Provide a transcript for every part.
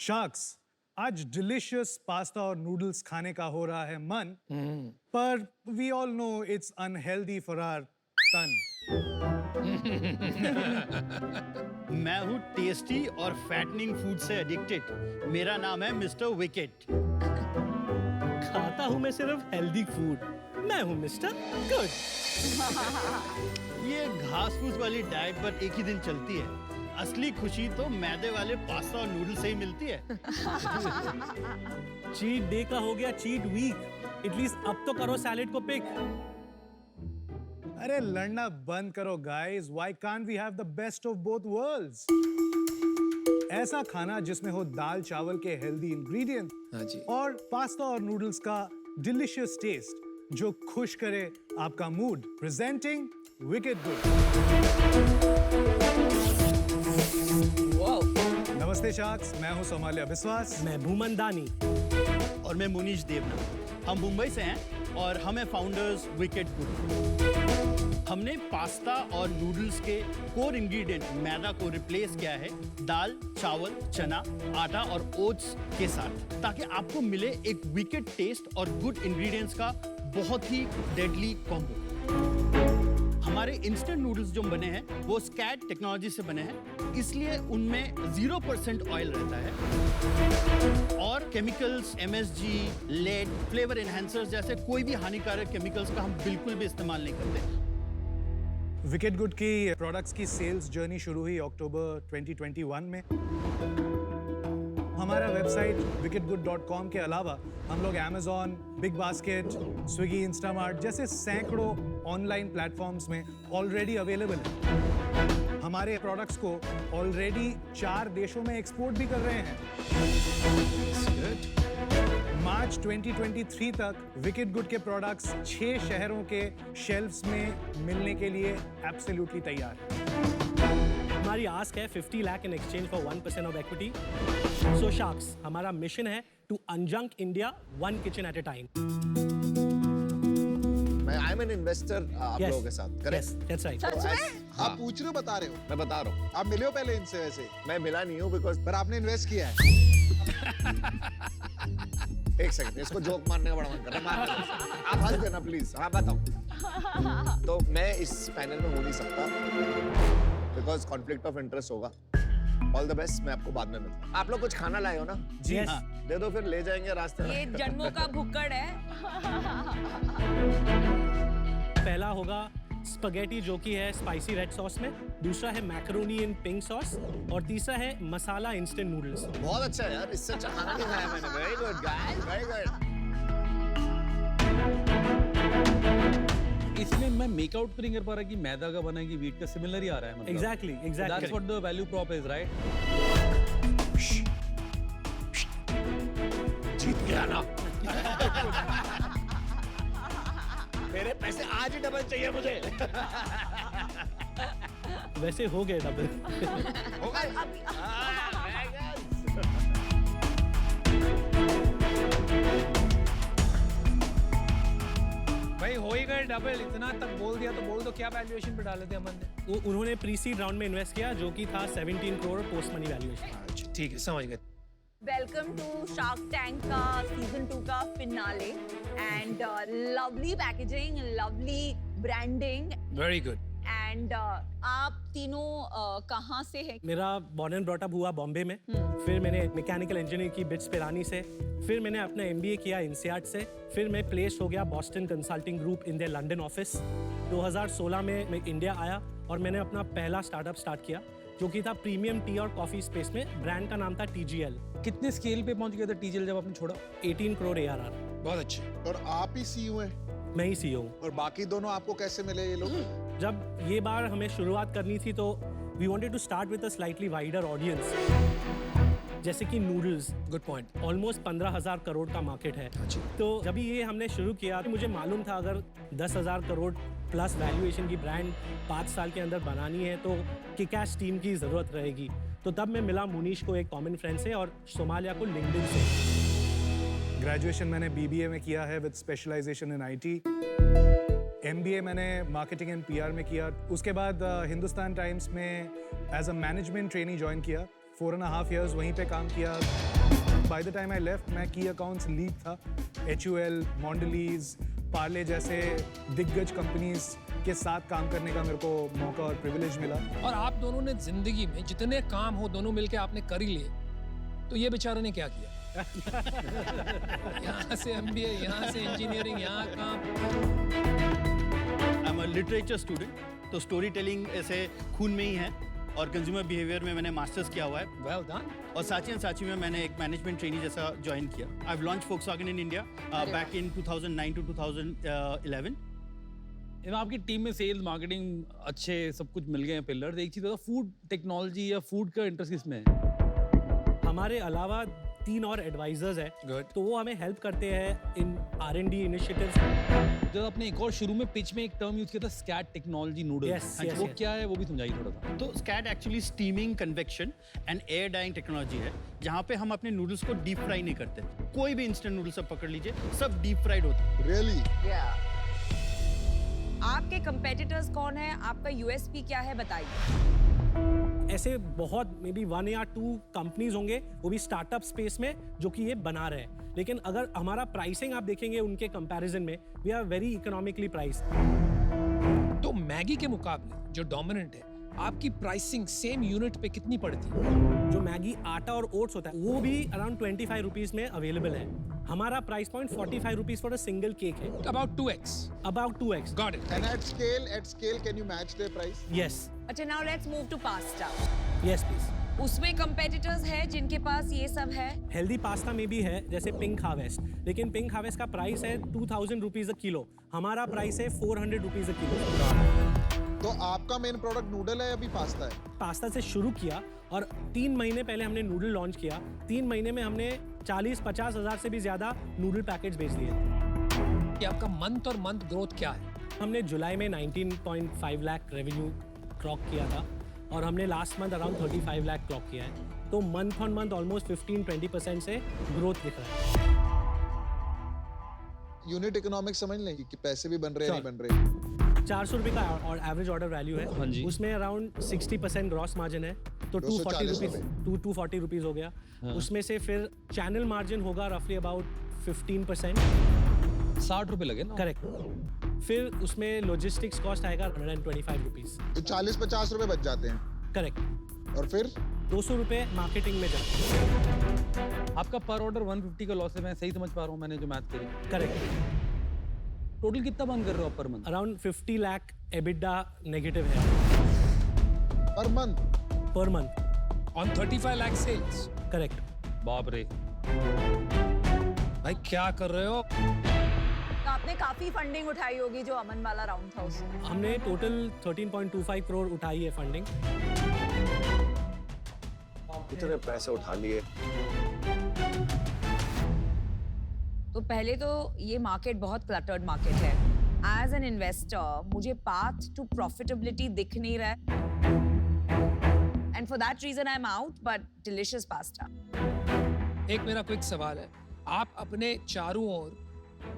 Sharks, आज delicious pasta और noodles खाने का हो रहा है मन, पर we all know it's unhealthy for our तन। मैं हूँ टेस्टी और फैटनिंग फूड से एडिक्टेड। मेरा नाम है मिस्टर विकेट। खाता हूँ मैं सिर्फ हेल्दी फूड। मैं हूँ मिस्टर गुड। ये घास फूस वाली डाइट पर एक ही दिन चलती है। असली खुशी तो मैदे वाले पास्ता और नूडल से ही मिलती है। चीट डे का हो गया चीट वीक। एटलीस्ट अब तो करो सैलेड को पिक। अरे लड़ना बंद करो guys, why can't we have the best of both worlds? ऐसा खाना जिसमें हो दाल चावल के हेल्दी इंग्रेडिएंट, हाँ जी। और पास्ता और नूडल्स का डिलिशियस टेस्ट जो खुश करे आपका मूड। Presenting wicket good. नमस्ते शार्क्स, मैं हूं सोमालिया बिस्वास। मैं भूमन दानी। और मैं मुनीश देवना। हम मुंबई से हैं और हम हैं फाउंडर्स विकेट गुड। हमने पास्ता और नूडल्स के कोर इंग्रेडिएंट मैदा को रिप्लेस किया है दाल, चावल, चना, आटा और ओट्स के साथ, ताकि आपको मिले एक विकेट टेस्ट और गुड इंग्रेडिएंट्स का बहुत ही डेडली कॉम्बो। हमारे इंस्टेंट नूडल्स जो बने हैं वो स्कैट टेक्नोलॉजी से बने हैं, इसलिए उनमें 0% ऑयल रहता है और chemicals, MSG, lead, flavour enhancers जैसे कोई भी हानिकारक केमिकल्स का हम बिल्कुल भी इस्तेमाल नहीं करते। विकेट गुड की प्रोडक्ट्स की सेल्स जर्नी शुरू हुई अक्टूबर 2021 में। हमारा वेबसाइट wicketgood.com के अलावा हम लोग Amazon, big basket, Swiggy, Instamart जैसे सैकड़ों ऑनलाइन प्लेटफॉर्म्स में ऑलरेडी अवेलेबल है। हमारे प्रोडक्ट्स को ऑलरेडी 4 देशों में एक्सपोर्ट भी कर रहे हैं। मार्च 2023 तक विकेट गुड के प्रोडक्ट्स 6 शहरों के शेल्फ्स में मिलने के लिए एब्सोल्युटली तैयार हैं। हमारी आस्क है 50 lakh in exchange for 1% of equity. So sharks, हमारा मिशन है to unjunk India one kitchen at a time. I am an investor आप लोगों के साथ, करेक्ट? That's right. सच में? आप पूछ रहे हो, बता रहे हो? मैं बता रहा हूँ। आप मिले हो पहले इनसे? वैसे मैं मिला नहीं हूँ बिकॉज पर आपने इन्वेस्ट किया है। एक सेकंड, इसको जोक मारने का बड़ा मन कर रहा है। आप हंस देना प्लीज। हाँ बताओ। तो मैं इस पैनल में हो नहीं सकता बिकॉज कॉन्फ्लिक्ट ऑफ इंटरेस्ट होगा। ऑल द बेस्ट, मैं आपको बाद में मिलता हूँ। आप लोग कुछ खाना लाए हो ना? जी हाँ। दे दो, फिर ले जाएंगे रास्ते में। ये जन्मों का भुक्कड़ है। पहला होगा स्पगेटी जो कि है स्पाइसी रेड सॉस में, दूसरा है मैकरोनी इन पिंक सॉस और तीसरा है मसाला इंस्टेंट नूडल्स। बहुत अच्छा है यार, इससे अच्छा खाना नहीं खाया मैंने। Very good guys, very good. इसमें मैं मेक आउट नहीं कर पा रहा कि मैदा का बना है कि व्हीट का, सिमिलर ही आ रहा है। मतलब exactly that's what the value prop is, right? जीत गया ना। मेरे पैसे आज ही डबल चाहिए मुझे। वैसे हो गए डबल। हो गए? भाई हो ही गए डबल। इतना तक बोल दिया तो बोल दो क्या वैल्यूएशन पे डाले थे अमन ने? उन्होंने प्री सीड राउंड में इन्वेस्ट किया जो कि था 17 करोड़ पोस्ट मनी वैल्यूएशन। ठीक है, समझ गए। वेलकम टू शार्क टैंक का सीजन 2 का finale and lovely packaging, lovely branding very good. And आप तीनों कहाँ से हैं? मेरा बॉर्न एंड ब्रॉट अप हुआ बॉम्बे में, फिर मैंने मैकेनिकल इंजीनियरिंग की बिट्स पिरानी से, फिर मैंने अपना MBA किया INSEAD से, फिर मैं प्लेस हो गया Boston consulting group in their London office. 2016 में मैं इंडिया आया और मैंने अपना पहला स्टार्टअप स्टार्ट किया जो कि था प्रीमियम टी और कॉफी स्पेस में। ब्रांड का नाम था TGL। कितने स्केल पे पहुंच गया था TGL जब आपने छोड़ा? 18 करोड़ ARR। बहुत अच्छे। और आप ही CEO हैं? मैं ही CEO हूँ। और बाकी दोनों आपको कैसे मिले ये लोग? जब ये बार हमें शुरुआत करनी थी तो we wanted to start with a slightly wider audience, जैसे कि noodles. Good point. Almost 15,000 crore का मार्केट है। तो जब ये हमने शुरू किया तो मुझे मालूम था अगर 10,000 करोड़ प्लस वैल्यूएशन की ब्रांड 5 साल के अंदर बनानी है तो किक-एस टीम की ज़रूरत रहेगी। तो तब मैं मिला मुनीश को एक कॉमन फ्रेंड से और सोमालिया को लिंक्डइन से। ग्रेजुएशन मैंने BBA में किया है with specialization in IT। MBA मैंने मार्केटिंग एंड PR में किया। उसके बाद हिंदुस्तान टाइम्स में as a management trainee join किया 4.5 years वहीं पे काम किया. By the time I left, मैं की अकाउंट्स लीड था. HUL, Mondelez, पार्ले जैसे दिग्गज कंपनीज के साथ काम करने का मेरे को मौका और प्रिविलेज मिला. और आप दोनों ने जिंदगी में जितने काम हो दोनों मिलके आपने कर ही लिए, तो ये बेचारे ने क्या किया? यहाँ से MBA, यहाँ से इंजीनियरिंग, यहाँ काम. I am a literature student, तो स्टोरी टेलिंग ऐसे खून में ही है, और कंज्यूमर बिहेवियर में मैंने मास्टर्स किया हुआ है. Well done. और साची में मैंने एक मैनेजमेंट ट्रेनी जैसा ज्वाइन किया. I have launch Volkswagen in India back in 2009 to 2011. आपकी टीम में सेल्स मार्केटिंग अच्छे सब कुछ मिल गए हैं पिलर्स. एक चीज फूड टेक्नोलॉजी या फूड का इंटरेस्ट किसमें है? हमारे अलावा 3 और एडवाइजर्स हैं, Good. तो वो हमें हेल्प करते हैं इन R&D इनिशिएटिव्स. जब आपने एक और शुरू में पिच में एक टर्म यूज किया था स्कैट टेक्नोलॉजी नूडल्स, Yes, yes, वो yes. क्या है वो भी समझाइए थोड़ा सा. तो स्कैट actually steaming, convection and air drying technology है, जहाँ पे हम अपने नूडल्स को डीप फ्राई नहीं करते. कोई भी इंस्टेंट नूडल्स आप पकड़ लीजिए, सब डीप फ्राइड होते हैं. Really Yeah. आपके कंपेटिटर्स कौन है? आपका USP क्या है? बताइए. ऐसे बहुत मे बी 1 या 2 कंपनीज होंगे, वो भी स्टार्टअप स्पेस में, जो कि ये बना रहे हैं. लेकिन अगर हमारा प्राइसिंग आप देखेंगे उनके कंपैरिजन में, we are very economically priced. तो मैगी के मुकाबले जो डोमिनेंट है, आपकी प्राइसिंग सेम यूनिट पे कितनी पड़ती है? जो मैगी आटा और ओट्स होता है, वो भी अराउंड 25 रुपीज में अवेलेबल है. हमारा price point 45 rupees for a single cake है. About 2x. About 2x. Got it. And at scale can you match their price? Yes, अच्छा, now let's move to pasta. Yes please. उसमें competitors है जिनके पास ये सब है. हेल्दी पास्ता में भी है, जैसे पिंक हार्वेस्ट, लेकिन पिंक हार्वेस्ट का प्राइस है 2000 रुपीज अ किलो. हमारा प्राइस है 400 रुपीज अ किलो. तो आपका मेन प्रोडक्ट नूडल है या अभी पास्ता है? पास्ता से शुरू किया और 3 महीने पहले हमने नूडल लॉन्च किया. 3 महीने में हमने 40-50 हज़ार से भी ज़्यादा नूडल पैकेट्स बेच दिए. कि आपका मंथ और मंथ ग्रोथ क्या है? हमने जुलाई में 19.5 लाख रेवेन्यू क्लॉक किया था, और हमने last month around 35 lakh clock किया है. तो मंथ ऑन मंथ ऑलमोस्ट 15-20% से ग्रोथ दिख रहा है. यूनिट इकोनॉमिक्स समझ लें कि पैसे भी बन रहे हैं Sure. नहीं बन रहे. 400 रुपये का और एवरेज ऑर्डर वैल्यू हाँ है. जी. उसमें अराउंड 60% ग्रॉस मार्जिन है, तो 240 रुपीज 240 रुपीज हो गया. उसमें से फिर चैनल मार्जिन होगा रफली अबाउट 15%. 60 रुपए लगे ना? करेक्ट. फिर उसमें लॉजिस्टिक्स कॉस्ट आएगा 125 रुपीज. तो 40-50 रुपए बच जाते हैं. करेक्ट. और फिर 200 रुपये मार्केटिंग में जाते हैं. आपका पर ऑर्डर 150 का लॉस है, मैं सही समझ पा रहा हूँ मैंने जो मैथ करी. करेक्ट. टोटल कितना बंद कर रहे हो आप per month? Around 50 lakh EBITDA negative है per month. Per month. On 35 lakh sales. Correct. बाप रे. भाई क्या कर रहे हो? तो आपने काफी फंडिंग उठाई होगी जो अमन वाला राउंड था उसमें. हमने टोटल 13.25 करोड़ उठाई है फंडिंग. इतने पैसे उठा लिए. तो पहले तो ये मार्केट बहुत क्लटर्ड मार्केट है. एज एन इन्वेस्टर मुझे पाथ टू प्रॉफिटेबिलिटी दिख नहीं रहा है. And for that reason I am out, but delicious pasta. एक मेरा क्विक सवाल है, आप अपने चारों ओर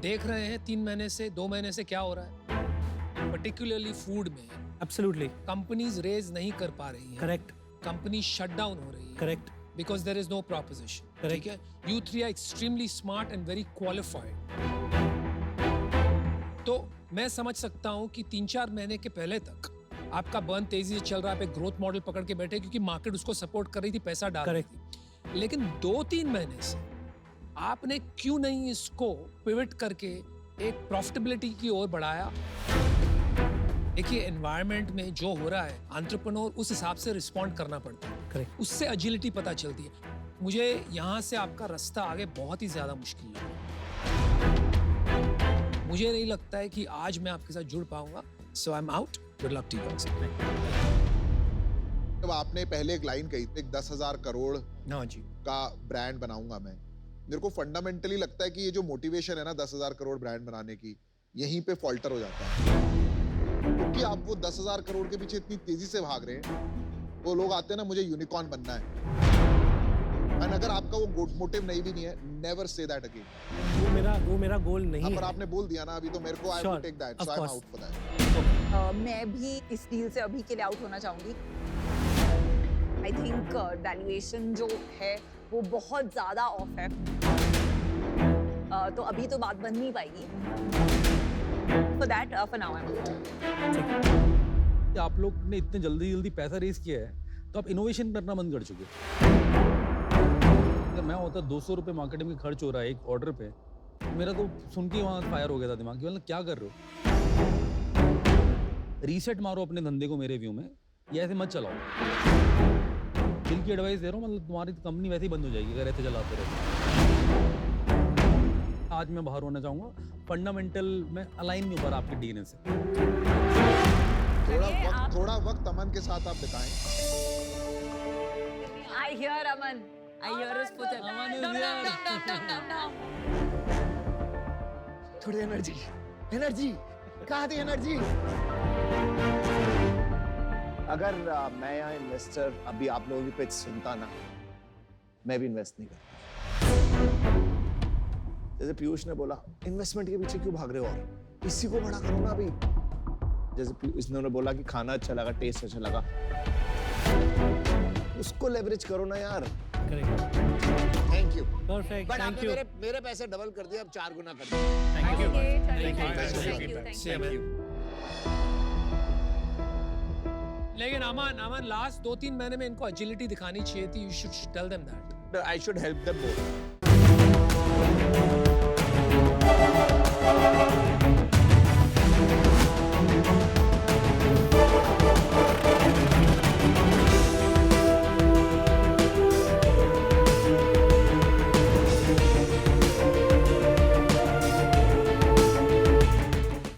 देख रहे हैं 3 महीने से 2 महीने से क्या हो रहा है, पर्टिकुलरली फूड में एब्सोल्युटली. कंपनीज रेज नहीं कर पा रही हैं. करेक्ट. कंपनी शट डाउन हो रही है correct. Because there is no proposition. Correct. ठीक है, you 3 are extremely smart and very qualified. तो मैं समझ सकता हूं कि 3-4 महीने के पहले तक आपका बर्न तेजी से चल रहा है, आप एक ग्रोथ मॉडल पकड़ के बैठे क्योंकि मार्केट उसको सपोर्ट कर रही थी, पैसा डाल रही थी. लेकिन 2-3 महीने से आपने क्यों नहीं इसको पिवट करके एक प्रॉफिटेबिलिटी की ओर बढ़ाया? देखिए, एनवायरनमेंट में जो हो रहा है, एंटरप्रेन्योर उस हिसाब से रिस्पॉन्ड करना पड़ता है. करेक्ट. उससे एजिलिटी पता चलती है. मुझे यहाँ से आपका रास्ता आगे बहुत ही ज्यादा मुश्किल है. मुझे नहीं लगता है कि आज मैं आपके साथ जुड़ पाऊंगा. So I am out. Good luck to you. जब आपने पहले एक लाइन कही थी, 10,000 करोड़ हाँ जी. का ब्रांड बनाऊंगा मैं, मेरे को फंडामेंटली लगता है कि ये जो मोटिवेशन है ना 10,000 करोड़ ब्रांड बनाने की, यहीं पे फॉल्टर हो जाता है. क्योंकि आप वो 10,000 करोड़ के पीछे इतनी तेजी से भाग रहे हैं. वो लोग आते हैं ना, मुझे यूनिकॉर्न बनना है. एंड अगर आपका वो मोटिव नहीं भी नहीं है, नेवर से दैट अगेन. वो मेरा गोल नहीं पर है. आपने बोल दिया ना अभी, तो मेरे को I will Sure, take that. of so I am course. Out for that. मैं भी इस डील से अभी के लिए आउट होना चाहूंगी. आई थिंक वैल्यूएशन जो है वो बहुत ज़्यादा ऑफ है। तो अभी तो बात बन नहीं पाएगी। For that, for now I'm आप लोग ने इतने जल्दी पैसा रेस किया है तो आप इनोवेशन करना बंद कर चुके। अगर मैं होता 200 रुपये मार्केटिंग में खर्च हो रहा है एक ऑर्डर पे, मेरा तो सुन के वहाँ फायर हो गया था दिमाग कि मतलब क्या कर रहे हो। रीसेट मारो अपने धंधे को मेरे व्यू में, ये ऐसे मत चलाओ। दिल की एडवाइस दे रहा हूँ, मतलब तुम्हारी कंपनी वैसे ही बंद हो जाएगी अगर ऐसे चलाते रहे। आज मैं बाहर होना चाहूँगा, फंडामेंटल में अलाइन नहीं हो पा रहा आपके डीएनए से। थोड़ा वक्त अमन के साथ आप बिताएं। I hear Aman. I hear his foot. Aman is Dum, here. dum, dum, dum, dum, dum. थोड़ी एनर्जी कहाँ थी एनर्जी? अगर मैं यहाँ इन्वेस्टर अभी आप लोगों की पिच सुनता ना, मैं भी इन्वेस्ट नहीं करता। जैसे पीयूष ने बोला, इन्वेस्टमेंट के पीछे क्यों भाग रहे हो, और इसी को बड़ा करो ना अभी। जैसे इन्होंने बोला कि खाना अच्छा लगा, टेस्ट अच्छा लगा, उसको लेवरेज करो ना यार। Thank you. Perfect, but thank आपने यू। मेरे पैसे डबल कर दिए, अब 4 गुना कर दिए। Okay, चलिए, Thank you. thank you. लेकिन अमन लास्ट 2-3 महीने में इनको एजिलिटी दिखानी चाहिए थी। You should tell them that. I should help them both.